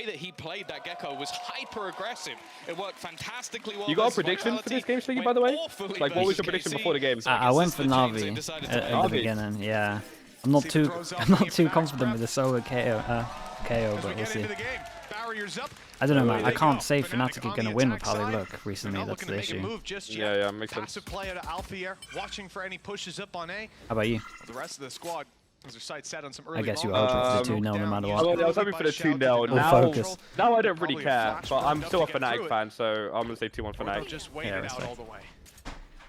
way that he played that Gecko was hyper aggressive. It worked fantastically well. You got a prediction for this game, Sliggy, by the way? Like, what was your prediction before the game? I went for Navi at the beginning. Yeah, I'm not too confident with the solo KO, but we'll see. I don't know, man. I can't say Fnatic are going to win with how they look recently. That's the issue. Yeah, makes sense. How about you? The rest of the squad has their sights set on some I guess you are hoping for the 2-0 no matter what. I was hoping for the 2-0. Now I don't really care, but I'm still a Fnatic fan, so I'm going to say 2-1 Fnatic. Just wait it out all the way.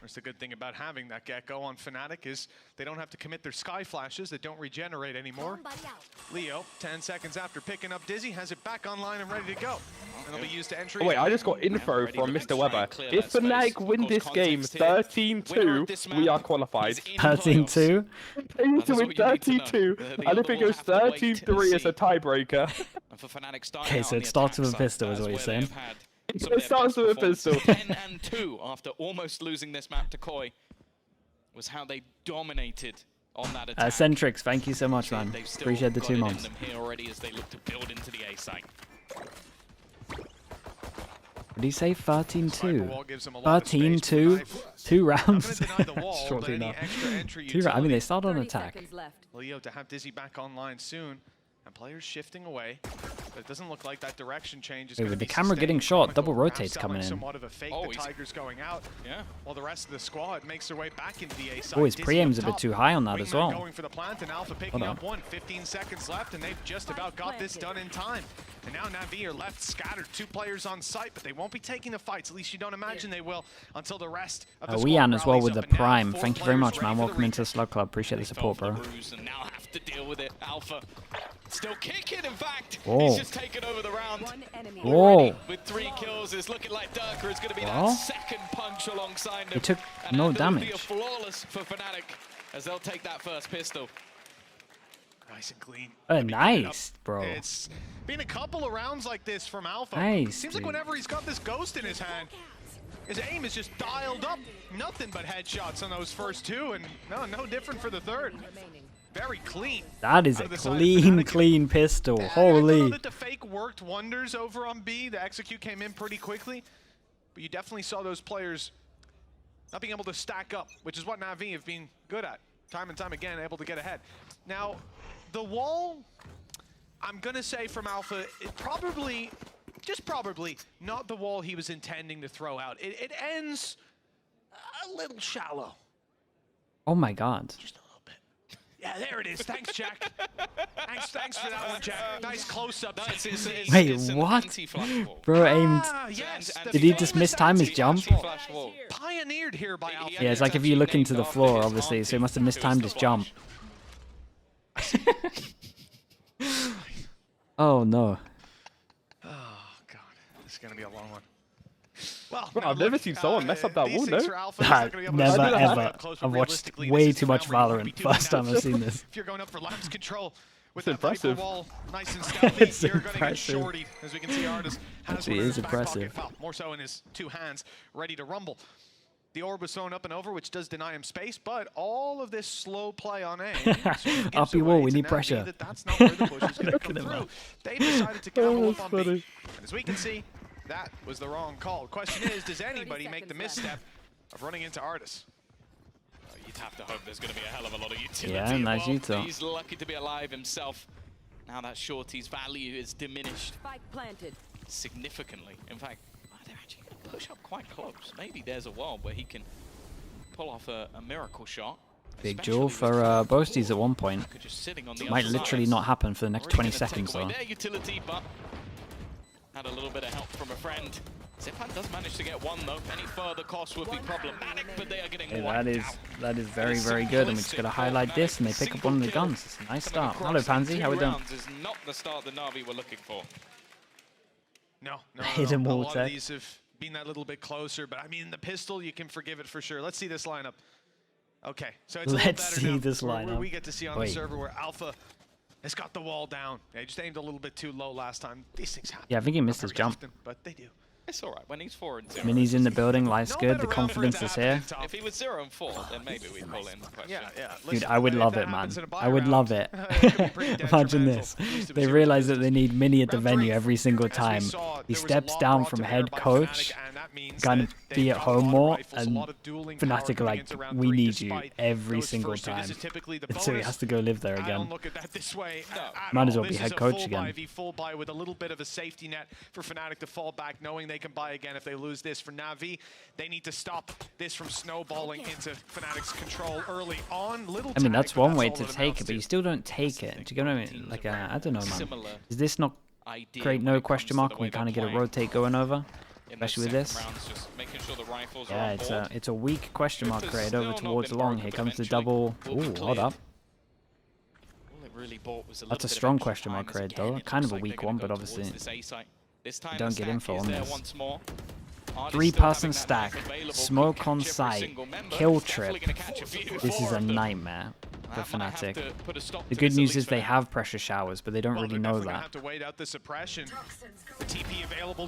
That's the good thing about having that Gecko on Fnatic is they don't have to commit their sky flashes that don't regenerate anymore. Leo, 10 seconds after picking up Dizzy, has it back online and ready to go. And it'll be used to entry. Oh, wait, I just got info from Mr. Weber. If Fnatic win this game 13-2, we are qualified. 13-2? They need to win 13-2, and if it goes 13-3, it's a tiebreaker. Okay, so it starts with a pistol, is what you're saying? It starts with a pistol. 10-2 after almost losing this map to Koi was how they dominated on that attack. Centrix, thank you so much, man. Appreciate the 2 months. Here already as they look to build into the A site. Did he say 13-2? 13-2? 2 rounds? Shortly not. 2 rounds. I mean, they started on attack. Leo to have Dizzy back online soon. And players shifting away, but it doesn't look like that direction change is with the camera getting shot, double rotates coming in. Somewhat of a fake, the Tigers going out. Yeah. While the rest of the squad makes their way back into the A side. Oh, his pre-aim's a bit too high on that as well. Going for the plant and Alpha picking up one. 15 seconds left, and they've just about got this done in time. And now Navi are left scattered. 2 players on site, but they won't be taking the fights. At least you don't imagine they will until the rest of the squad Wean as well with the up. Prime. Thank you very much, man. Welcome into the Slug Club. Appreciate the support, bro. And now have to deal with it. Alpha still kicking, in fact. Whoa. He's just taken over the round. Whoa. With 3 kills, it's looking like Durka is going to be that second punch alongside him. He took no damage. Flawless for Fnatic as they'll take that first pistol. Nice and clean. Nice, bro. It's been a couple of rounds like this from Alpha. Nice, Seems like whenever he's got this ghost in his hand, his aim is just dialed up. Nothing but headshots on those first 2, and no different for the third. Very clean. That is a clean pistol. Holy. I know that the fake worked wonders over on B. The execute came in pretty quickly, but you definitely saw those players not being able to stack up, which is what Navi have been good at. Time and time again, able to get ahead. Now, the wall, I'm going to say from Alpha, it probably, just probably, not the wall he was intending to throw out. It ends a little shallow. Oh my god. Just a little bit. Yeah, there it is. Thanks, Jack. Thanks for that one, Jack. Nice close-up. Wait, what? Bro aimed. Yes, did he just mistime his jump? Pioneered here by Alpha. Yeah, it's like if you look into the floor, obviously, so he must have mistimed his jump. Oh no. Oh god, this is gonna be a long one. Well, bro, I've never seen someone mess up that wall, no? Never ever. I've watched way too much Valorant. First time I've seen this. If you're going up for Lamb's control with it's impressive. Wall, nice and stealthy, It's you're impressive. gonna get shorty, as we can see. Artis has Actually, one in is his back impressive. pocket. Well, more so in his 2 hands, ready to rumble. The orb was thrown up and over, which does deny him space, but all of this slow play on A. Uppy wall, we need pressure. That's not where the push is going to come through. They decided to gamble up on B. And as we can see, that was the wrong call. Question is, does anybody make the misstep of running into Artis? You'd have to hope there's going to be a hell of a lot of utility. Yeah, nice util. He's lucky to be alive himself. Now that Shorty's value is diminished significantly. In fact, they're actually going to push up quite close. Maybe there's a world where he can pull off a miracle shot. Big duel for Boasties at one point. Might literally not happen for the next 20 seconds though. Utility, but had a little bit of help from a friend. Zipan does manage to get one though. Any further cost would be problematic, but they are getting that is very, very good. And we just got to highlight this, and they pick up one of the guns. It's a nice start. Hello, Pansy. How we doing? Is not the start that Navi were looking for. No. Hidden wall a lot tech. of these have been that little bit closer, but I mean, the pistol, you can forgive it for sure. Let's see this lineup. Okay, so it's Let's a see little better now. this lineup. We get to see on the server where Alpha has got the wall down. They just aimed a little bit too low last time. These things happen. Yeah, I think he missed his jump. Often, but they do. It's all right when he's 4-0. Minnie's in the building. Life's good. The confidence is here. If he was 0-4, then maybe we'd call in the question. Dude, I would love it, man. I would love it. Imagine this. They realize that they need Minnie at the venue every single time. He steps down from head coach, gonna be at home more, and Fnatic are like, we need you every single time. So he has to go live there again. Might as well be head coach again. With a little bit of a safety net for Fnatic to fall back, knowing they can buy again if they lose this. For Navi, they need to stop this from snowballing into Fnatic's control early on. I mean, that's one way to take it, but you still don't take it. Do you get what I mean? Like, I don't know, man. Does this not create no question mark when we kind of get a rotate going over? Especially with this. Yeah, it's a weak question mark create over towards long. Here comes the double. Ooh, hold up. That's a strong question mark create though. Kind of a weak one, but obviously you don't get info on this. 3-person stack, smoke on site, kill trip. This is a nightmare for Fnatic. The good news is they have pressure showers, but they don't really know that.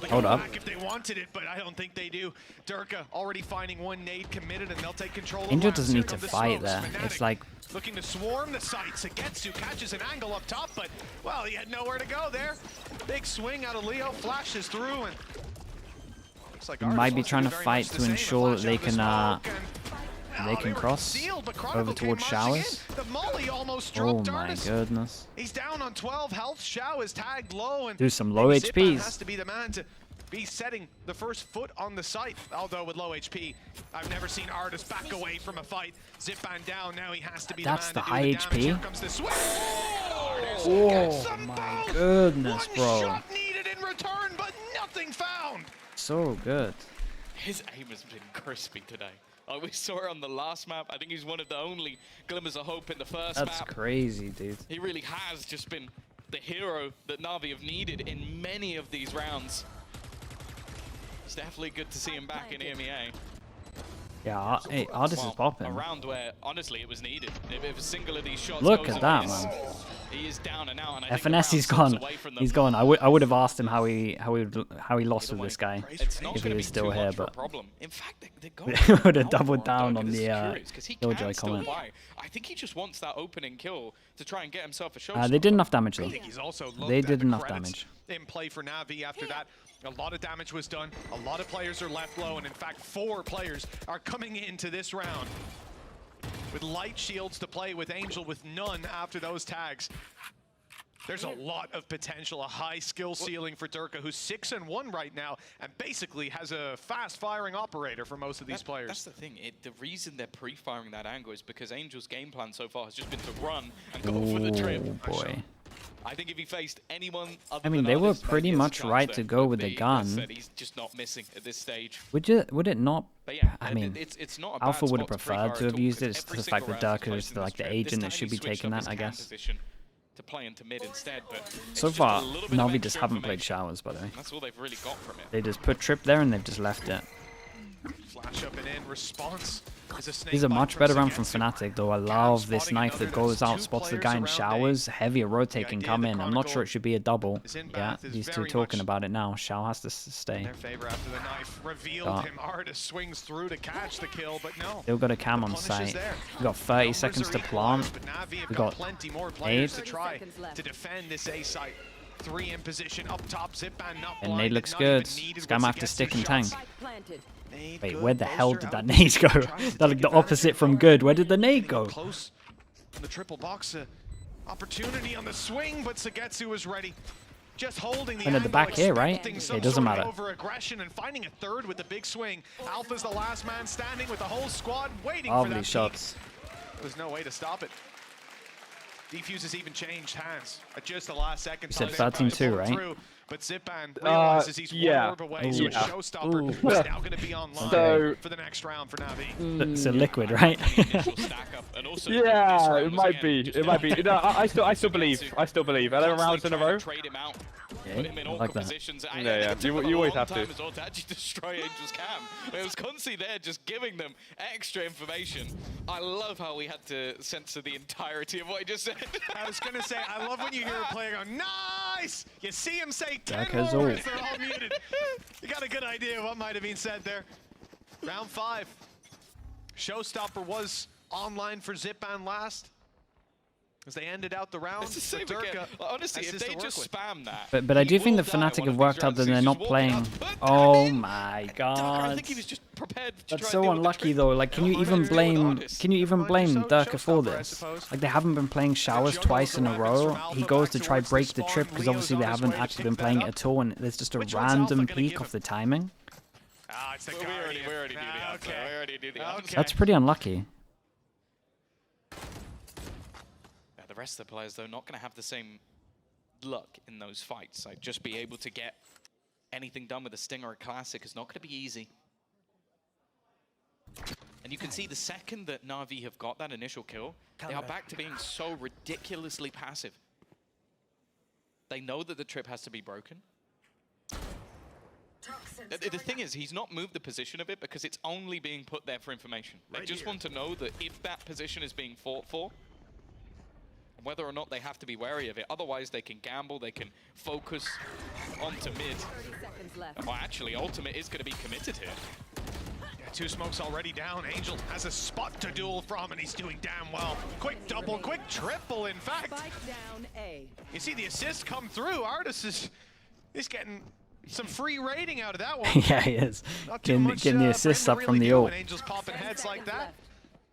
Hold up. If they wanted it, but I don't think they do. Durka already finding one nade committed, and they'll take control. Angel doesn't need to fight there. It's like looking to swarm the site. Sagetsu catches an angle up top, but well, he had nowhere to go there. Big swing out of Leo, flashes through, and like might be trying to fight to ensure that they can cross over towards showers. Oh my goodness. He's down on 12 health. Shao is tagged low, and do some low HPs. Has to be the man to be setting the first foot on the site. Although with low HP, I've never seen Artis back away from a fight. Zipan down, now he has to be that's the man the high HP. Here comes the swing. Oh my goodness, bro. One shot needed in return, but nothing found. So good. His aim has been crispy today. Like we saw it on the last map. I think he's one of the only glimmers of hope in the first map. That's crazy, dude. He really has just been the hero that Navi have needed in many of these rounds. It's definitely good to see him back in EMEA. Yeah, hey, Artis is popping. A round where, honestly, it was needed. If a single of these shots look goes at that, miss, man. He is down and out. And FNS, gone. He's gone. I would have asked him how he lost with this guy if he was still here, but in fact, they would have doubled down on the Killjoy comment. I think he just wants that opening kill to try and get himself a show. They did enough damage though. They did enough damage. In play for Navi after that. A lot of damage was done. A lot of players are left low, and in fact, 4 players are coming into this round with light shields to play with Angel with none after those tags. There's a lot of potential, a high skill ceiling for Durka, who's 6-1 right now, and basically has a fast-firing operator for most of these players. That's the thing. The reason they're pre-firing that angle is because Angel's game plan so far has just been to run and go for the trip. Oh boy. I think if he faced anyone other I mean, they were pretty much right to go with the gun. He's just not missing at this stage. Would it not? But yeah, I mean, it's not a Alpha bad would have spot preferred to have used it. It's every the fact that single round Durka is like the agent that should be taking that, I guess. To play into mid instead, but so far, Navi just haven't played showers, by the way. That's all they've really got from it. They just put Trip there and they've just left it. Flash up and in response. These are much better round from Fnatic, though. I love this knife that goes out, spots the guy in showers. Heavier rotate can come in. I'm not sure it should be a double. Yeah, these two talking about it now. Shao has to stay. Their favor after the knife revealed him. Artis swings through to catch the kill, but no. Still got a cam on site. We got 30 seconds to plant. We got plenty more players to try to defend this A site. 3 in position up top. Zipan not and nade looks good. Scam have to stick and tank. Wait, where the hell did that nade go? That's like the opposite from good. Where did the nade go? Close on the triple box. Opportunity on the swing, but Sagetsu was ready. Just holding the and at the back here, right? It doesn't matter. Over aggression and finding a third with the big swing. Alpha's the last man standing with the whole squad waiting for that shots. There's no way to stop it. Defuse has even changed hands at just the last second. You said 13-2, right? But Zipan realizes he's one orb away, so a showstopper is now going to be online for the next round for Navi. It's a liquid, right? Yeah, it might be. It might be. No, I still believe. 11 rounds in a row. Okay, I like that. Yeah. You always have to. To actually destroy Angel's cam. It was constantly there, just giving them extra information. I love how we had to censor the entirety of what he just said. I was going to say, I love when you hear a player go, nice. You see him say 10 Darko's words, ult. they're all muted. You got a good idea of what might have been said there. Round 5. Showstopper was online for Zipan last. As they ended out the round. It's the same again. Honestly, if they just spam that. But I do think the Fnatic have worked out that they're not playing. Oh my god. I think he was just prepared to That's try so and deal with the unlucky trip. though. Like, can you even blame Durka for this? Like, they haven't been playing showers twice in a row. He goes to try break the trip because obviously they haven't actually been playing it at all, and there's just a random peak of the timing. Ah, it's the We already knew the answer. We already knew the answer. That's pretty unlucky. Yeah, the rest of the players, though, not going to have the same luck in those fights. Like, just be able to get anything done with a Sting or a Classic is not going to be easy. And you can see the second that Navi have got that initial kill, they are back to being so ridiculously passive. They know that the trip has to be broken. The thing is, he's not moved the position of it because it's only being put there for information. They just want to know that if that position is being fought for, whether or not they have to be wary of it. Otherwise, they can gamble, they can focus onto mid. Well, actually, Ultimate is going to be committed here. Yeah, 2 smokes already down. Angel has a spot to duel from, and he's doing damn well. Quick double, quick triple, in fact. You see the assist come through. Artis is getting some free rating out of that one. Yeah, he is. Getting the assists up from the ult. Angel's popping heads like that.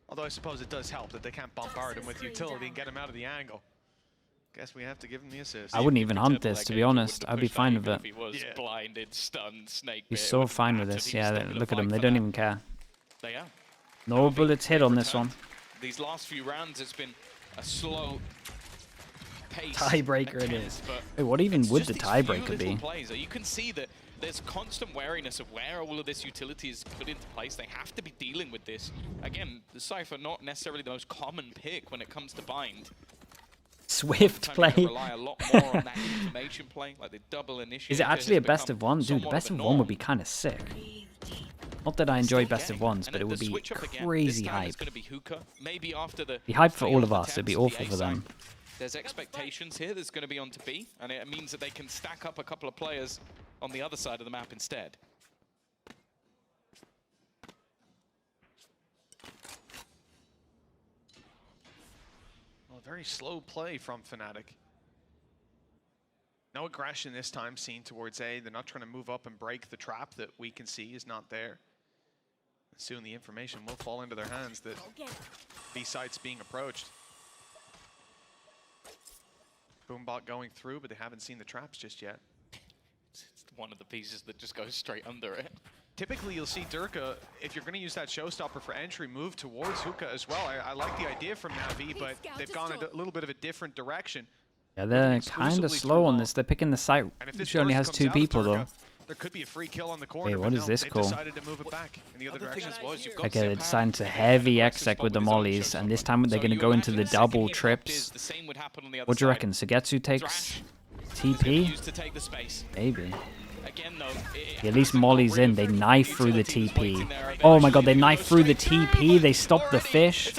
Although I suppose it does help that they can't bombard him with utility and get him out of the angle. Guess we have to give him the assist. I wouldn't even hunt this, to be honest. I'd be fine with it. If he was blinded, stunned, snake He's so fine with this. Yeah, look at them. They don't even care. They are. No bullets hit on this one. These last few rounds, it's been a slow pace. Tiebreaker it is. Wait, what even would the tiebreaker be? You can see that there's constant wariness of where all of this utility is put into place. They have to be dealing with this. Again, the Cypher not necessarily the most common pick when it comes to bind. Swift play. Rely a lot more on that information play, like the double initiative. Is it actually a best of one? Dude, the best of one would be kind of sick. Not that I enjoy best of ones, but it would be crazy hype. Be hype for all of us. It'd be awful for them. There's expectations here. There's going to be on to B, and it means that they can stack up a couple of players on the other side of the map instead. Well, very slow play from Fnatic. No aggression this time seen towards A. They're not trying to move up and break the trap that we can see is not there. Soon the information will fall into their hands that B site's being approached. Boombot going through, but they haven't seen the traps just yet. It's one of the pieces that just goes straight under it. Typically, you'll see Durka, if you're going to use that showstopper for entry, move towards Hookah as well. I like the idea from Navi, but they've gone a little bit of a different direction. Yeah, they're kind of slow on this. They're picking the site. She only has 2 people, though. There could be a free kill on the corner. Wait, what is this call? Decided to move it back in the other direction. Okay, they're deciding to heavy exec with the mollies, and this time they're going to go into the double trips. What do you reckon? Sugetsu takes TP? Maybe. Yeah, at least mollies in. They knife through the TP. Oh my god, they knife through the TP. They stop the fish.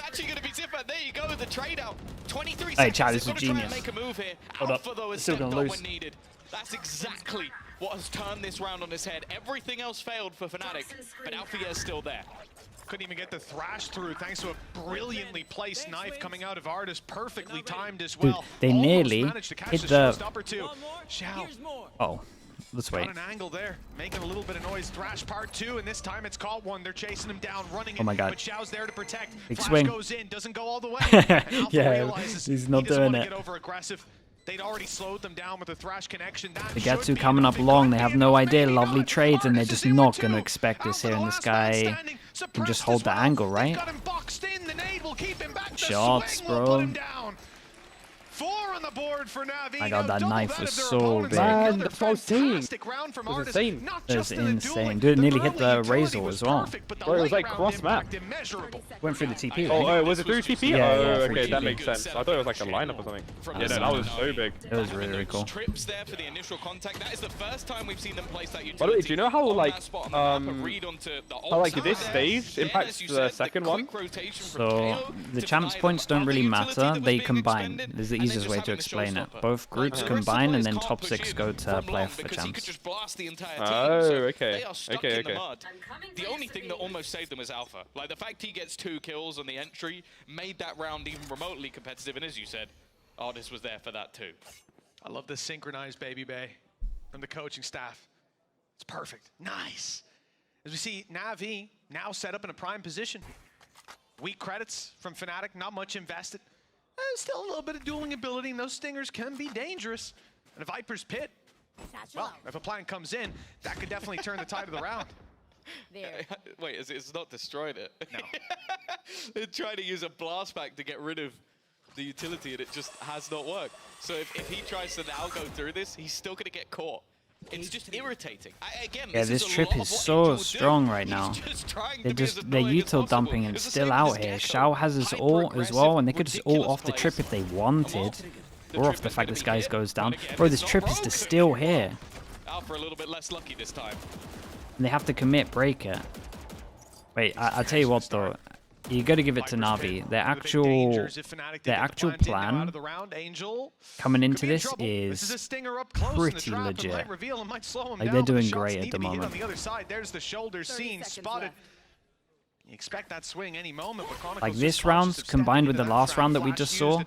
Hey, chat, this is genius. Hold up. They're still going to lose. That's exactly what has turned this round on its head. Everything else failed for Fnatic, but Althea is still there. Couldn't even get the thrash through thanks to a brilliantly placed knife coming out of Artis, perfectly timed as well. Dude, they nearly hit the... Oh, let's wait. Got an angle there, making a little bit of noise. Thrash part 2, and this time it's caught one. They're chasing him down, running Oh my god. but Xiao's there to protect. Big Flash swing. goes in, doesn't go all the way. Yeah, he's not doing it. Get over aggressive. They'd already slowed them down with the thrash connection. The Getsu coming up long, they have no idea. Lovely trades, and they're just not going to expect this here. And this guy can just hold the angle, right? Shots, bro. 4 on the board for Navi. My god, that knife was so big. Man, that's what I was saying. It was insane. That's insane. Dude, it nearly hit the Razor as well. Bro, it was like cross map. Went through the TP, Oh, right? was it through TP? Yeah, oh, yeah, okay, through that TP. makes sense. I thought it was like a lineup or something. Yeah, no, that was so big. It was really, really cool. Trips there for the initial contact. That is the first time we've seen them place that utility. By the way, do you know how like how this stage impacts the second one? So the champs points don't really matter. They combine. There's easiest way to explain it. Both groups combine, and then top 6 go to playoff for champs. Oh, okay. Okay. The only thing that almost saved them was Alpha. Like, the fact he gets 2 kills on the entry made that round even remotely competitive. And as you said, Artis was there for that too. I love the synchronized Baby Bay from the coaching staff. It's perfect. Nice. As we see Navi now set up in a prime position. Weak credits from Fnatic, not much invested. Still a little bit of dueling ability, and those stingers can be dangerous. And a Viper's Pit, well, if a plan comes in, that could definitely turn the tide of the round. There. Wait, it's not destroyed it? No. They're trying to use a blast back to get rid of the utility, and it just has not worked. So if he tries to now go through this, he's still going to get caught. It's just irritating. Again, Yeah, this trip is so strong right now. They're util dumping and still out here. Xiao has his ult as well, and they could just ult off the trip if they wanted. Or off the fact this guy goes down. Bro, this trip is just still here. Alpha a little bit less lucky this time. And they have to commit break it. Wait, I'll tell you what though. You got to give it to Navi. Their actual plan coming into this is pretty legit. Like, they're doing great at the moment. On the other side, there's the shoulder seen, spotted. You expect that swing any moment, but like this round combined with the last round that we just saw,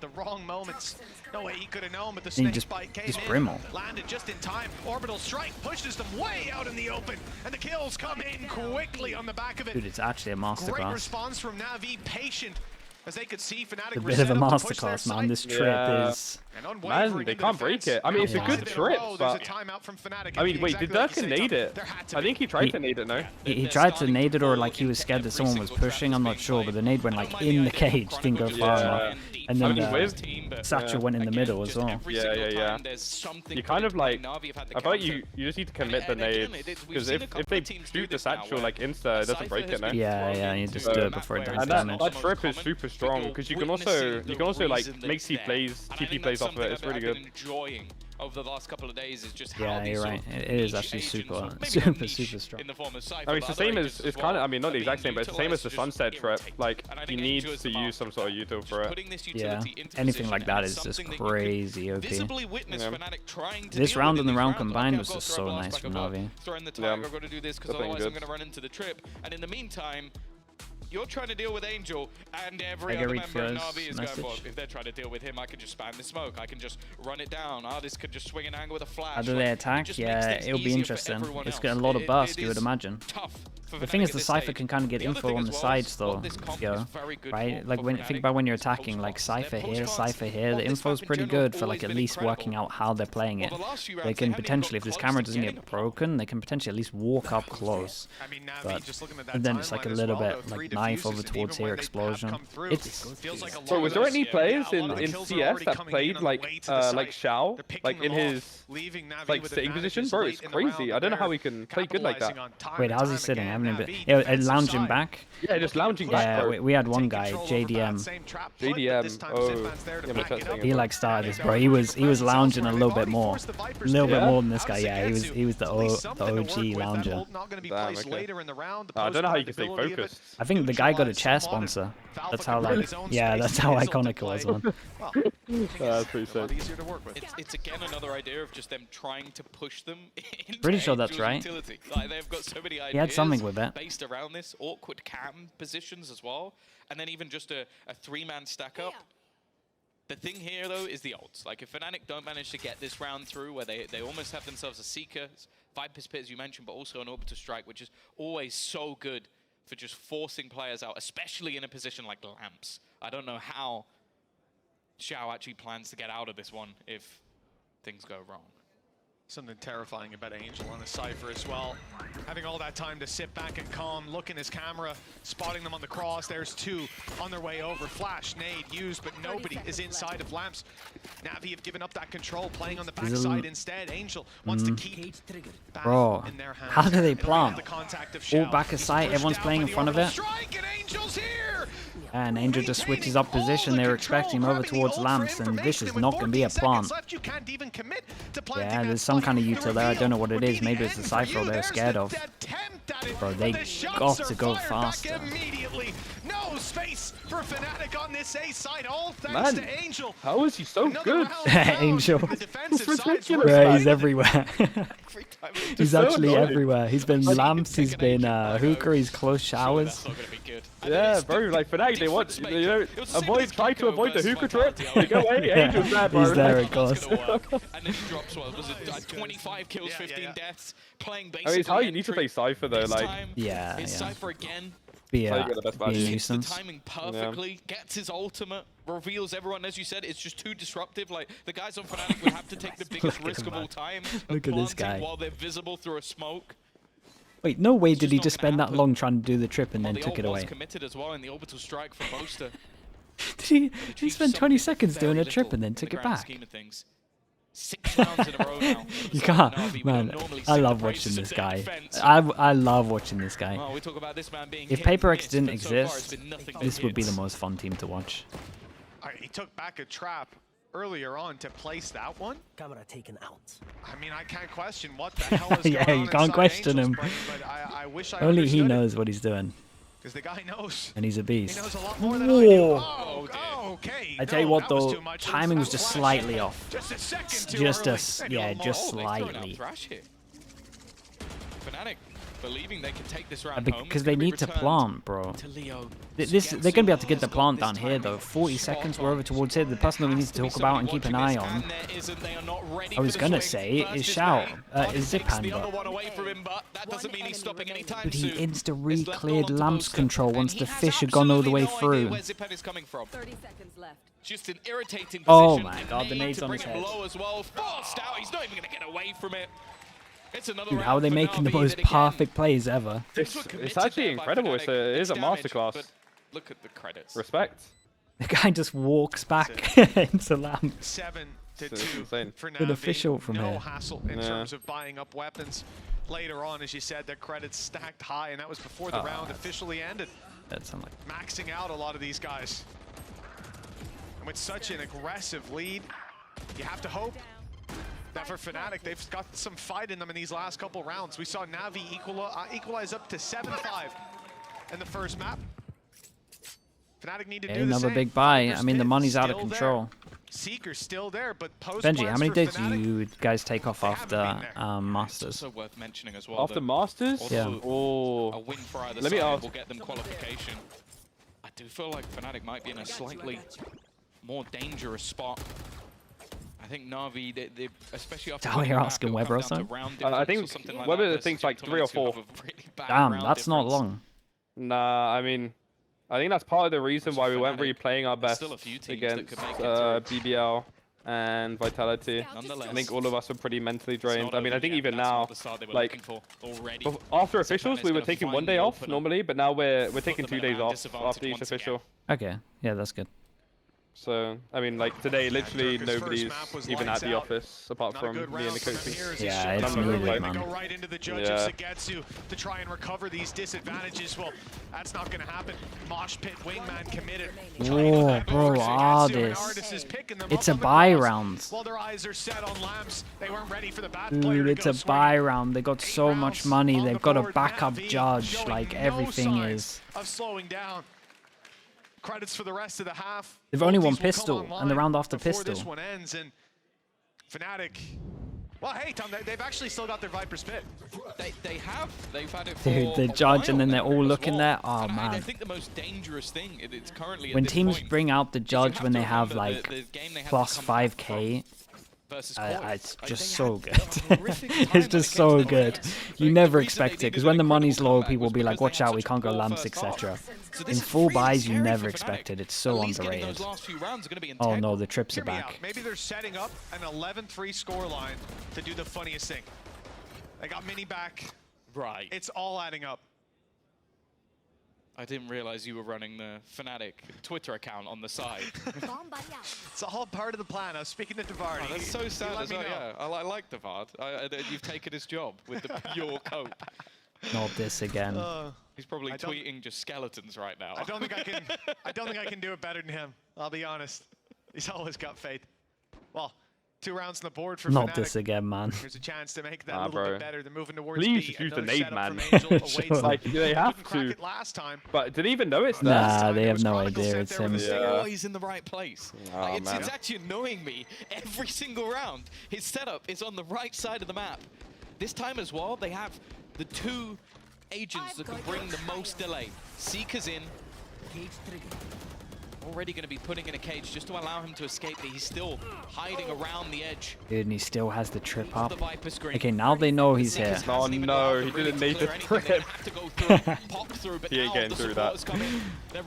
no way he could have known, but the snake just Brimble. Landed just in time. Orbital strike pushes them way out in the open, and the kills come in quickly on the back of it. Dude, it's actually a masterclass. Great response from Navi, patient as they could see Fnatic. A bit of a masterclass, man. This trip is. Man, they can't break it. I mean, it's a good trip, but I mean, wait, did Durkin nade it? I think he tried to nade it, no? He tried to nade it, or like he was scared that someone was pushing. I'm not sure, but the nade went like in the cage, didn't go far enough. And then Satchel went in the middle as well. Yeah. You kind of like, I thought you just need to commit the nade, because if they shoot the Satchel like insta, it doesn't break it, no? Yeah, you just do it before it does and damage. That trip is super strong, because you can also like make TP plays off of it. It's really good. Over the last couple of days is just yeah, you're right. It is actually super strong. I mean, it's the same as, it's kind of, I mean, not the exact same, but it's the same as the Sunset trip. Like, he needs to use some sort of util for it. Yeah, anything like that is just crazy OP. Yeah. This round and the round combined was just so nice from Navi. Yeah. I've got to do this because otherwise I'm going to run into the trip. And in the meantime, you're trying to deal with Angel, and every other member of Navi is going, well, if they're trying to deal with him, I can just spam the smoke. I can just run it down. Artis could just swing an angle with a flash. How do they attack? Yeah, it'll be interesting. It's got a lot of burst, you would imagine. The thing is, the Cypher can kind of get info on the sides, though. Right? Like, think about when you're attacking, like Cypher here, the info's pretty good for like at least working out how they're playing it. They can potentially, if this camera doesn't get broken, they can potentially at least walk up close. But then it's like a little bit like knife over towards here, explosion. So was there any players in CS that played like Xiao, like in his like sitting position? Bro, it's crazy. I don't know how he can play good like that. Wait, how's he sitting? I haven't been. Yeah, lounging back. Yeah, just lounging back. Yeah, we had one guy, JDM. Oh, he like started this, bro. He was lounging a little bit more, bit more than this guy. Yeah, he was the OG lounger. Damn, okay. I don't know how you can stay focused. I think the guy got a chair sponsor. That's how like, yeah, that's how iconic it was, man. That's pretty sick. It's again another idea of just them trying to push them into pretty sure that's right. Like, they've got so many ideas he had something with it. Based around this, awkward cam positions as well, and then even just a 3-man stack up. The thing here, though, is the ults. Like, if Fnatic don't manage to get this round through, where they almost have themselves a Seeker, Viper's Pit, as you mentioned, but also an Orbital Strike, which is always so good for just forcing players out, especially in a position like Lamps. I don't know how Xiao actually plans to get out of this one if things go wrong. Something terrifying about Angel on the Cypher as well. Having all that time to sit back and calm, look in his camera, spotting them on the cross. There's 2 on their way over. Flash, nade used, but nobody is inside of Lamps. Navi have given up that control, playing on the backside instead. Angel wants to keep bro, in their hands. how do they plant? All back aside, everyone's playing in front of it. And Angel just switches up position. They were expecting him over towards Lamps, and this is not going to be a plant. Yeah, there's some kind of util there. I don't know what it is. Maybe it's the Cypher they're scared of. Bro, they got to go faster. No space points for Fnatic on this A side, all thanks to Angel. How is he so good? Angel. Ridiculous, yeah, he's everywhere. He's actually everywhere. He's been lamps, he's been hookah, he's close showers. Yeah, bro, like Fnatic, they want, you know, try to avoid the hookah trip. Go away, Angel's there, bro. He's there, of course. And then drops well. Was it 25 kills, 15 deaths, playing basically. I mean, it's how you need to play Cypher though, like. Yeah, it's Cypher again. Be a Hits the timing perfectly, gets his ultimate, reveals everyone. As you said, it's just too disruptive. Like, the guys on Fnatic would have to take the biggest risk of all time. Look at this guy. While they're visible through a smoke. Wait, no way did he just spend that long trying to do the trip and then took it away. Committed as well in the orbital strike from Boaster. Did he spend 20 seconds doing a trip and then took it back? 6 rounds in a row now. You can't, man. I love watching this guy. I love watching this guy. Well, we talk about this man being if Paper X didn't exist, this would be the most fun team to watch. He took back a trap earlier on to place that one. Camera taken out. I mean, I can't question what the hell is yeah, going on you can't question him. Brain, but I wish I Only he knows what he's doing. Because the guy knows. And he's a beast. He knows a lot more than I do. Oh, okay. I tell you what though, timing was just slightly off. Just a second too just early. yeah, just slightly. Fnatic believing they can take this round home. Because they need to plant, bro. They're gonna be able to get the plant down here though. 40 seconds, we're over towards here. The person that we need to talk about and keep an eye on, I was gonna say, is Shao, is Zipan, but he insta-re-cleared Lamps control once the fish had gone all the way through. Just an irritating position. Oh my god, the nade's on his head. He's not even gonna get away from it. Dude, how are they making the most perfect plays ever? It's actually incredible. It is a masterclass. Look at the credits. Respect. The guy just walks back into Lamp. 7-2 for Navi. Good official from no here. hassle in terms of buying up weapons. Later on, as you said, their credits stacked high, and that was before the round officially ended. That's unlike maxing out a lot of these guys. And with such an aggressive lead, you have to hope that for Fnatic, they've got some fight in them in these last couple rounds. We saw Navi equalize up to 7-5 in the first map. Fnatic need to do the another same. big buy. I mean, the money's out of control. Seeker's still there, but post Benji, how many days do you guys take off after Masters? It's also worth mentioning as well. After Masters? Yeah. Oh. A win for either Let me side ask. will get them qualification. I do feel like Fnatic might be in a slightly more dangerous spot. I think Navi, they especially after you're asking Weber or something? I think Weber thinks like 3 or 4. Damn, that's not long. Nah, I mean, I think that's part of the reason why we weren't really playing our best against BBL and Vitality. I think all of us were pretty mentally drained. I mean, I think even now, like, after officials, we were taking 1 day off normally, but now we're taking 2 days off after each official. Okay, yeah, that's good. So, I mean, like today, literally nobody's even at the office apart from me and the coaching. Yeah, it's muted, man. Go right into the judges to try and recover these disadvantages. Well, that's not going to happen. Mosh Pit Wingman committed. Whoa, bro, Ardis. It's a buy round. While their eyes are set on Lamps, they weren't ready for the bad Dude, it's a buy round. They got so much money. They've got a backup judge. Like, everything is. Of slowing down. Credits for the rest of the half. They've only won pistol, and the round after pistol. This one ends, and Fnatic. Well, hey, Tom, they've actually still got their Viper Spit. They have. They've had it for Dude, the judge, and then they're all looking there. Oh, man. I think the most dangerous thing it's currently when teams bring out the judge when they have, like, plus 5k, it's just so good. It's just so good. You never expect it, because when the money's low, people will be like, watch out, we can't go Lamps, etc. In full buys, you never expect it. It's so underrated. Oh no, the trips are back. Maybe they're setting up an 11-3 scoreline to do the funniest thing. They got Mini back. Right. It's all adding up. I didn't realize you were running the Fnatic Twitter account on the side. It's all part of the plan. I was speaking to Devard. Oh, that's so sad as well, yeah. I like Devard. You've taken his job with the pure cope. Not this again. He's probably tweeting just skeletons right now. I don't think I can do it better than him. I'll be honest. He's always got faith. Well, 2 rounds on the board for Not Fnatic. this again, man. Here's a chance to make that a little bit better. They're moving towards Please B. use the Another nade, setup man. from Angel awaits Like, they have crack to. it last time. But did he even know it's Nah, there? they have no idea it's him. Always in the right place. Oh, Like, it's man. actually annoying me every single round. His setup is on the right side of the map. This time as well, they have the 2 agents that can bring the most delay. Seeker's in. Already going to be putting in a cage just to allow him to escape, but he's still hiding around the edge. Dude, and he still has the trip up. The Viper screen. Okay, now they know he's here. Oh no, he didn't need the trip. He ain't getting through that.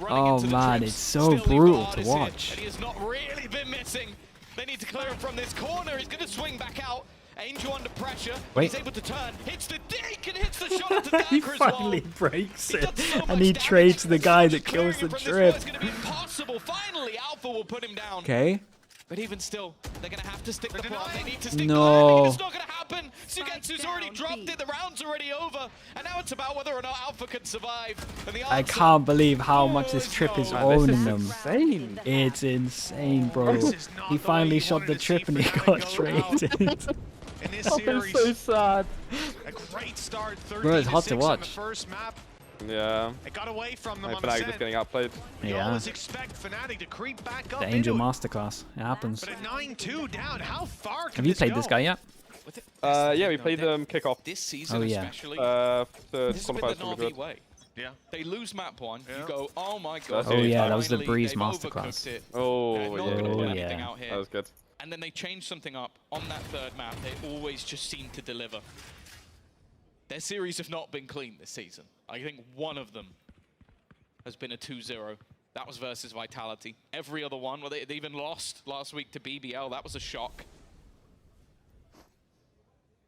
Oh man, it's so brutal to watch. And he has not really been missing. They need to clear him from this corner. He's going to swing back out. Angel under pressure. Wait. He's able to turn. Hits the deke and hits the shot at the He Dagger as well. finally breaks He it, does so and much he damage. trades the guy that Clearing kills the him from this trip. wall is going to be impossible. Finally, Alpha will put him down. Okay. But even still, they're going to have to stick the plan. They need to stick No. the landing. It's not going to happen. Sugetsu's already dropped it. The round's already over. And now it's about whether or not Alpha can survive. And the I answer can't believe how much this trip is Man, this owning is them. insane. It's insane, bro. This is not He the way finally you shot wanted the to see trip and he Fnatic got go down. traded. In this Oh, series, it's so sad. a great start. 30 Bro, it's hard to 6 on the watch. first map. Yeah. It got away from them I on feel the like set. just getting outplayed. You Yeah. always expect Fnatic to creep back up The Angel into it. Masterclass. It happens. But at 9-2 down, how far can Have you played go? this guy yet? Yeah, we played kickoff. This season Oh, yeah. especially, The this has been the qualifiers for Navi Madrid. way. Yeah. They lose map 1, Yeah. you go, oh my god. Oh, yeah, that was the finally, Breeze they've masterclass. overcooked it. Oh, They're not yeah. gonna put Oh, anything yeah. out here. That was good. And then they change something up on that 3rd map. They always just seem to deliver. Their series have not been clean this season. I think one of them has been a 2-0. That was versus Vitality. Every other one, well, they even lost last week to BBL. That was a shock.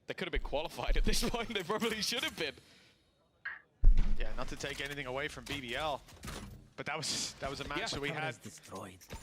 They could have been qualified at this point. They probably should have been. Yeah, not to take anything away from BBL, but that was a match that we had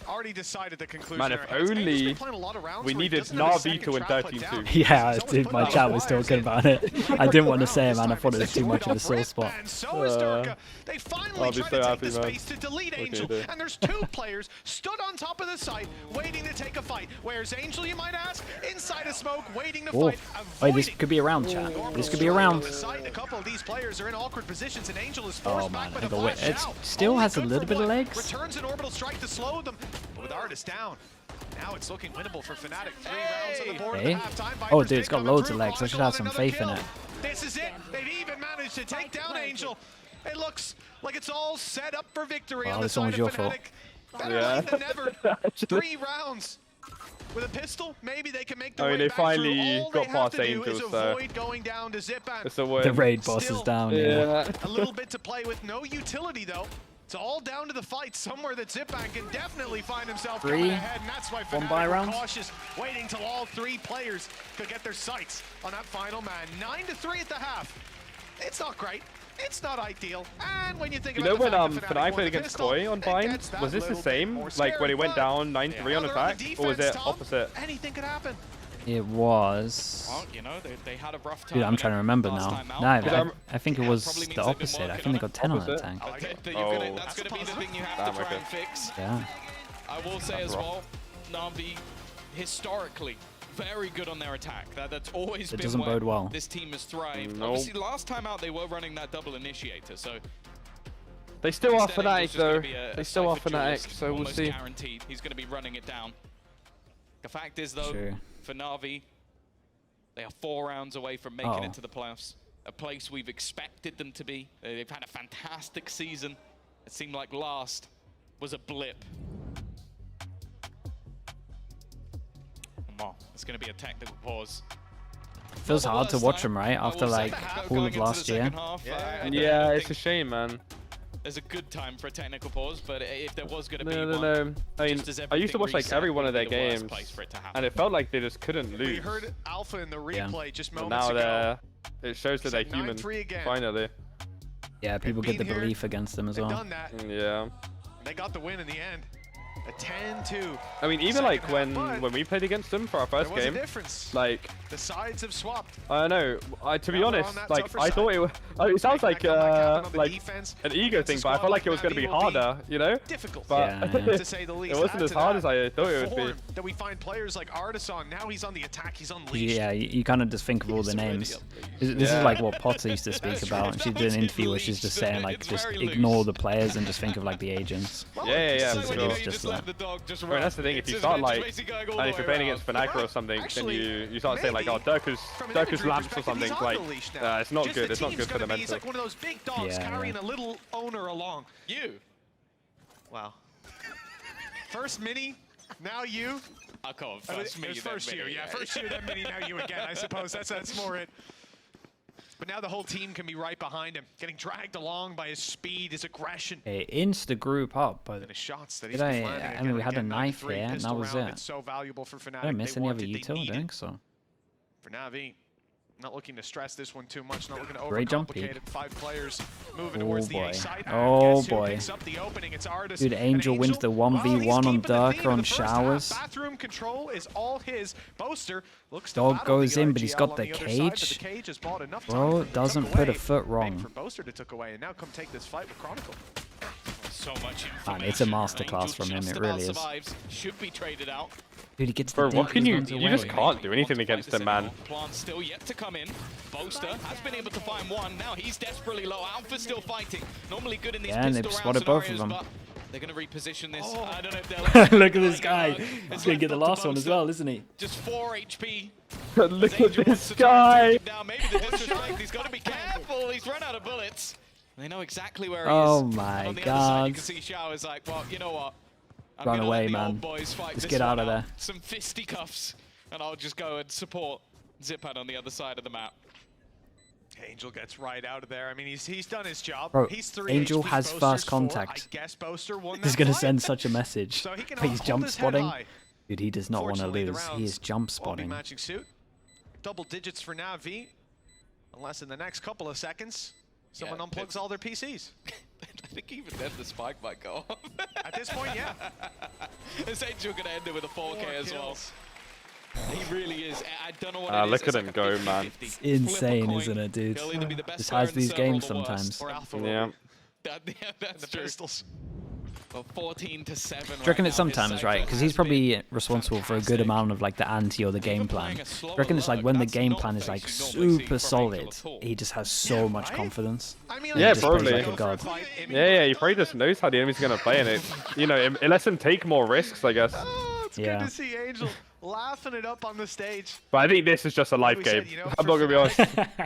already decided the conclusion. Man, in if our heads. Angel's only been playing a lot of rounds we where he needed doesn't have a Navi second to win trap put 13-2. down. Yeah, He's always dude, put my those chat was wires talking in. about it. He I didn't want to this say it, man. I time. thought it was It's too much of a off sore rip, spot. and so is Durka. They finally I'll be tried so to take happy, the man. space to delete Angel, dude. and there's 2 players stood on top of the site waiting to take a fight. Where's Angel, you might ask? Inside of smoke, waiting to Oh. fight. Wait, this avoiding could be a round, chat. normal This could be a round. the site. A couple of these players are in awkward positions, and Angel is Oh, forced man, back I by the go with- flash it out. still Only has a good little for bit of one. legs. Returns an orbital strike to slow them. But with Artis down, now it's looking winnable for Fnatic. 3 rounds on the board Hey. at halftime. Oh, Vipers dude, it's got coming loads through. of legs. I should Chronicle have on some another faith in kill. it. This is it. They've even managed to take down Angel. It looks like it's all set up for victory Well, on the this one side was of your fault. Fnatic. Better Yeah. late than never. 3 rounds. With a pistol, maybe they can make their I mean, way they back through. finally All got they have past to do Angel, is so avoid going down to Zipan. it's a win. The raid boss is Still- down, yeah. Yeah. A little bit to play with, no utility though. It's all down to the fight. Somewhere that Zipan can definitely find himself 3, coming ahead, and that's why 1 Fnatic buy were round. cautious, waiting till all 3 players could get their sights on that final man. 9-3 at the half. It's not great. It's not ideal. And when you think You about know the when fact that Fnatic won played the against pistol, Koi on it Vine? gets that Was this the little bit same? more Like when scary, it went but down 9-3 on while they're on attack? the Or was it defense, Tom, opposite? Anything could happen. It was. Well, you know, they had a rough time. Dude, I'm trying to remember last now. time out. No, I think it was Probably means the they've been opposite. I working think they on got 10 on that Opposite? tank. Oh. That's going to be the thing you have Damn, to try okay. and fix. Yeah. I will say That's as rough. well, Navi, historically, very good on their attack. That's always It been doesn't where bode well. this team has thrived. Nope. Obviously, last time out, they were running that double initiator, so They still are instead Fnatic Angel's just gonna though. be a They still are Cypher Fnatic, duelist, so we'll almost see. guaranteed he's going to be running it down. The fact is, though, Sure. for Navi, they are 4 rounds away from making Oh. it to the playoffs. A place we've expected them to be. They've had a fantastic season. It seemed like last was a blip. Well, it's going to be a technical pause. Feels Not the hard to worst watch time, them, right? I After will say, like but all going of into last the year. second half, I don't Yeah, it's think a shame, man. there's a good time for a technical pause, but if there was going to be No, one, no. I mean, just as I used to everything watch like reset, every one of their would be the worst games, place for it to happen. and it felt like they just couldn't We lose. heard Alpha in the Yeah. replay just But moments now ago. it shows that they're Set human. 9-3 again. Finally. Yeah, people get the been here, belief against them as They've well. done that. Yeah. They got the win in the end. A 10-2. I mean, even like when we played against them for our first game, like the sides have swapped. I don't know. To be honest, like I thought it sounds like an ego thing, but I felt like it was going to be harder, you know? Difficult, but to say the least. It wasn't as hard as I thought it would be. That we find players like Artisan, now he's on the attack, he's unleashed. Yeah, you kind of just think of all the names. This is like what Potter used to speak about, and she did an interview where she's just saying like, just ignore the players and just think of like the agents. Yeah. It's just that. I mean, that's the thing. If you start like, and if you're playing against Fnatic or something, then you start saying like, oh, Dirku's lamps or something. Like, it's not good. It's not good for the mental. He's like one of those big dogs carrying a little owner along. You. Wow. First mini, now you. I'll call it first mini, first you. Yeah, first you, then mini, now you again. I suppose that's more it. But now the whole team can be right behind him, getting dragged along by his speed, his aggression. Hey, insta group up, but the shots that I mean, we had a knife here, and that was it. It's so valuable for Fnatic. Did I miss any other util? I think so. For Navi, not looking to stress this one too much, not looking to overcomplicate it. 5 players moving towards the A side. Oh boy. Dude, Angel wins the 1v1 on Dirk on showers. Bathroom control is all his. Boaster looks Dog goes in, but he's got the cage. Bro, doesn't put a foot wrong. For Boaster to took away, and now come take this fight with Chronicle. So much man, it's a masterclass from him, it really is. Should be traded out. Dude, he gets Bro, the what can you just can't do anything against him, man. Plan still yet to come in. Boaster has been able to find one. Now he's desperately low. Alpha's still fighting. Normally good in these and they've spotted both of them. They're going to reposition this. I don't know if they'll look at this guy. He's going to get the last one as well, isn't he? Just 4 HP. Look at this guy. Now maybe the disrespect. He's got to be careful. He's run out of bullets. They know exactly where he is. Oh my on the god. Other side, you can see Xiao is like, well, you know what? I'm Run away, man. Just get out of there. Some fisticuffs, and I'll just go and support Zipan on the other side of the map. Angel gets right out of there. I mean, he's done his job. Bro, he's 3 Angel HP, has Boaster's first 4. contact. I guess Boaster won that He's going to fight. send such a message. So he can He's jump spotting. High. Dude, he does not want to lose. He is jump spotting. Matching suit. Double digits for Navi. Unless in the next couple of seconds, someone unplugs all their PCs. I think even then the spike might go off. At this point, yeah. Is Angel going to end it with a 4K as well? He really is. I don't know what it is. Look at him go, man. It's insane, isn't it, dude? Just has these games sometimes. Yeah. That's true. Pistols. Well, 14 to 7. Do you reckon it's sometimes, right? Because he's probably responsible for a good amount of like the ante or the game plan. Do you reckon it's like when the game plan is like super solid, he just has so much confidence? Yeah, probably. Like a god. Yeah, he probably just knows how the enemy's gonna play, and it lets him take more risks, I guess. Oh, it's good to see Angel laughing it up on the stage. But I think this is just a live game. I'm not gonna be honest.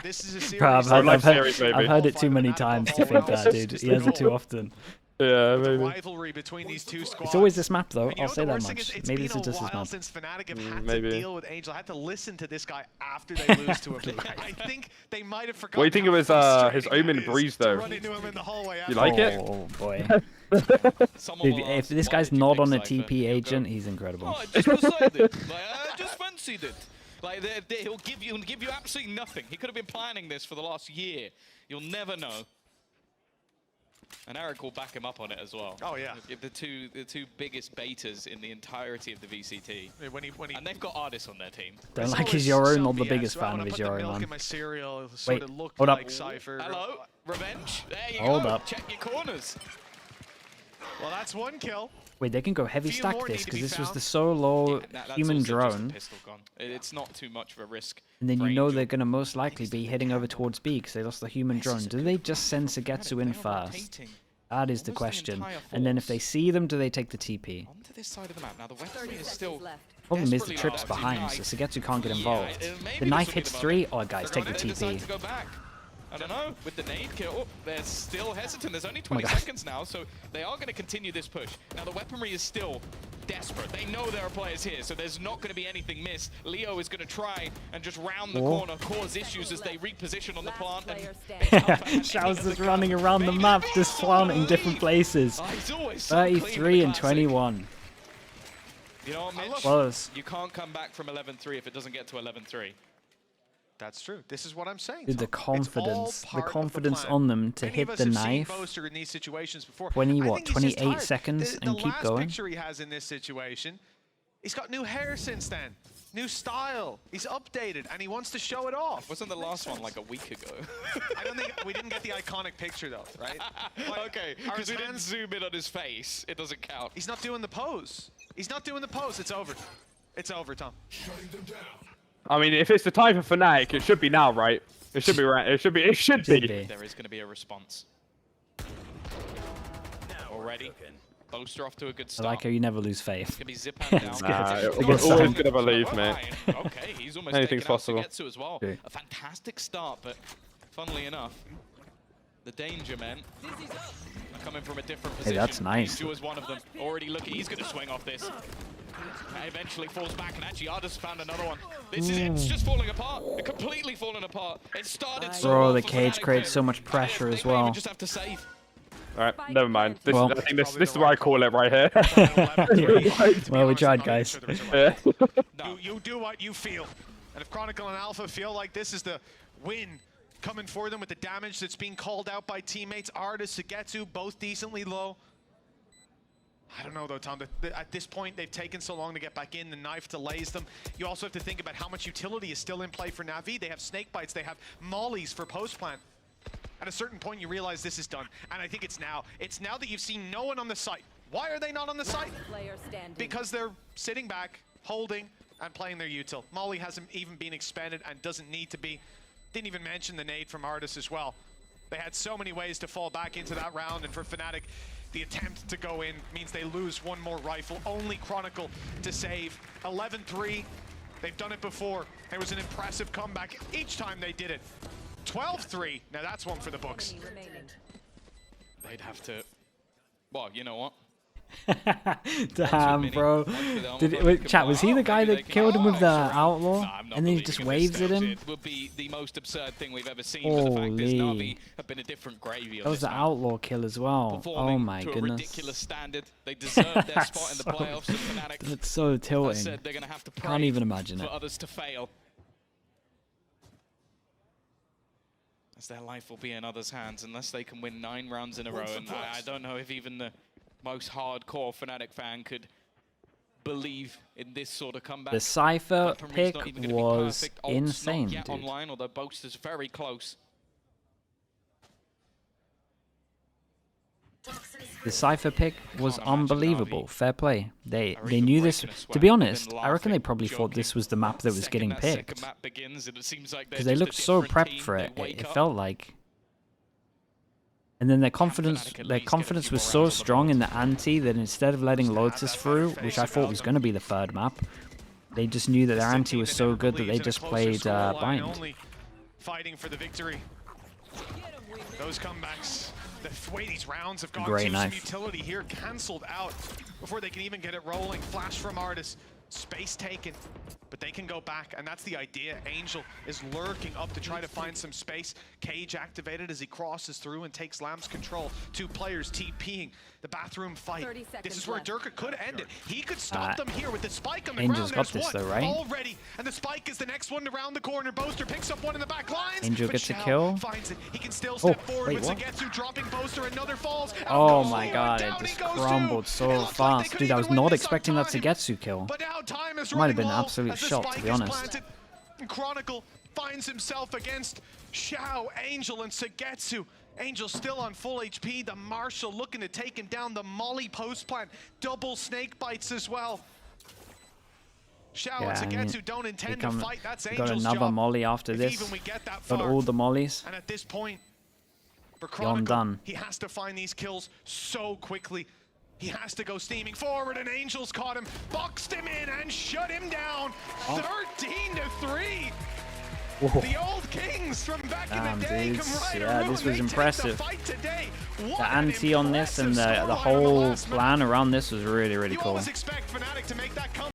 This is a series. Bro, I've heard it too many times to think that, dude. He has it too often. Yeah, maybe. Rivalry between these two squads. It's always this map, though. I'll say that much. Maybe this is just this map. Since Fnatic have had to deal with Angel, had to listen to this guy after they lose to him. I think they might have forgotten. What do you think it was his Omen Breeze, though? You like it? Oh, boy. Dude, if this guy's not on a TP agent, he's incredible. Oh, I just decided. I just fancied it. Like, he'll give you absolutely nothing. He could have been planning this for the last year. You'll never know. And Eric will back him up on it as well. Oh yeah, the two biggest betas in the entirety of the VCT. And they've got artists on their team. Don't like his Euro, not the biggest fan of his Euro, man. Wait, hold up. Cypher. Hello, Revenge. There you hold go. Up. Check your corners. Well, that's one kill. Wait, they can go heavy stack this because this was the solo human drone. It's not too much of a risk. And then you know they're going to most likely be heading over towards B because they lost the human drone. Do they just send Sugetsu in first? That is the question. And then if they see them, do they take the TP? Onto this side of the map. Now the weaponry is still Problem is the trip's behind, so Sugetsu can't get involved. The knife hits 3. Oh, guys, take the TP. I don't know, with the nade kill, they're still hesitant. There's only 20 seconds now, so they are going to continue this push. Now, the weaponry is still desperate. They know there are players here, so there's not going to be anything missed. Leo is going to try and just round the corner, cause issues as they reposition on the plant. Xiao's just running around the map, just planting different places. 33 and 21. You know what, Mitch? Close. You can't come back from 11-3 if it doesn't get to 11-3. That's true. This is what I'm saying. Dude, the confidence on them to hit the knife. 28 seconds and keep going. The last picture he has in this situation, he's got new hair since then. New style. He's updated, and he wants to show it off. Wasn't the last one like a week ago? I don't think we didn't get the iconic picture though, right? Like, okay, because we didn't zoom in on his face. It doesn't count. He's not doing the pose. He's not doing the pose. It's over. It's over, Tom. I mean, if it's the time for Fnatic, it should be now, right? It should be right. It should be. It should be. There is going to be a response. Already. Boaster off to a good start. I like how you never lose faith. It's going to be zip hand down. We're always going to believe, mate. Okay, he's almost anything's possible. To as well. A fantastic start, but funnily enough, the danger men are coming from a different position. Hey, that's nice. Is one of them. Already looking. He's going to swing off this. Eventually falls back, and actually Ardus found another one. This is it. It's just falling apart. It's completely falling apart. It started so well the cage creates so much pressure as well. Just have to save. All right, never mind. I think this is where I call it right here. Well, we tried, guys. Yeah. You do what you feel. And if Chronicle and Alpha feel like this is the win coming for them with the damage that's being called out by teammates, Ardus, Sugetsu, both decently low. I don't know though, Tom. At this point, they've taken so long to get back in. The knife delays them. You also have to think about how much utility is still in play for Navi. They have snake bites. They have mollies for post plant. At a certain point, you realize this is done. And I think it's now. It's now that you've seen no one on the site. Why are they not on the site? Because they're sitting back, holding, and playing their util. Molly hasn't even been expanded and doesn't need to be. Didn't even mention the nade from Ardus as well. They had so many ways to fall back into that round, and for Fnatic, the attempt to go in means they lose one more rifle. Only Chronicle to save. 11-3. They've done it before. It was an impressive comeback each time they did it. 12-3. Now that's one for the books. They'd have to... Well, you know what? Damn, bro. Wait, chat, was he the guy that killed him with the outlaw? And then he just waves at him? It would be the most absurd thing we've ever seen. For the fact is Navi have been a different gravy. That was the outlaw kill as well. Oh my goodness. Ridiculous standard. They deserve their spot in the playoffs. Fnatic. That's so tilting. They're gonna have to can't even imagine it. For others to fail. As their life will be in others' hands unless they can win 9 rounds in a row. And I don't know if even the most hardcore Fnatic fan could believe in this sort of comeback. The Cypher pick was insane, dude. Online, although Boaster's very close. The Cypher pick was unbelievable. Fair play. They knew this. To be honest, I reckon they probably thought this was the map that was getting picked. Because they looked so prepped for it. It felt like. And then their confidence was so strong in the ante that instead of letting Lotus through, which I thought was going to be the third map, they just knew that their ante was so good that they just played Bind. Fighting for the victory. Those comebacks, the way these rounds have gone, great knife. Some utility here cancelled out before they can even get it rolling. Flash from Ardus. Space taken, but they can go back, and that's the idea. Angel is lurking up to try to find some space. Cage activated as he crosses through and takes Lamb's control. 2 players TPing the bathroom fight. This is where Durka could end it. He could stop them here with the spike on the Angel's ground. got this though, right? Already, and the spike is the next one around the corner. Boaster picks up one in the back lines. Angel gets a kill. Finds it. He can still step forward with Sugetsu dropping Boaster. Another falls. Oh my god, it just crumbled so fast. Dude, I was not expecting that Sugetsu kill. Time is might have been an absolute shot, to be honest. Chronicle finds himself against Xiao, Angel, and Sugetsu. Angel still on full HP. The Marshal looking to take him down. The Molly post plant. Double snake bites as well. Xiao and Sugetsu don't intend to fight. That's Angel's got another job. molly after this. Got all the mollies. And at this point, for Chronicle, done. he has to find these kills so quickly. He has to go steaming forward, and Angel's caught him, boxed him in, and shut him down. 13-3. The old kings from back in the day come right this was impressive. The ante on this and the whole plan around this was really, really cool.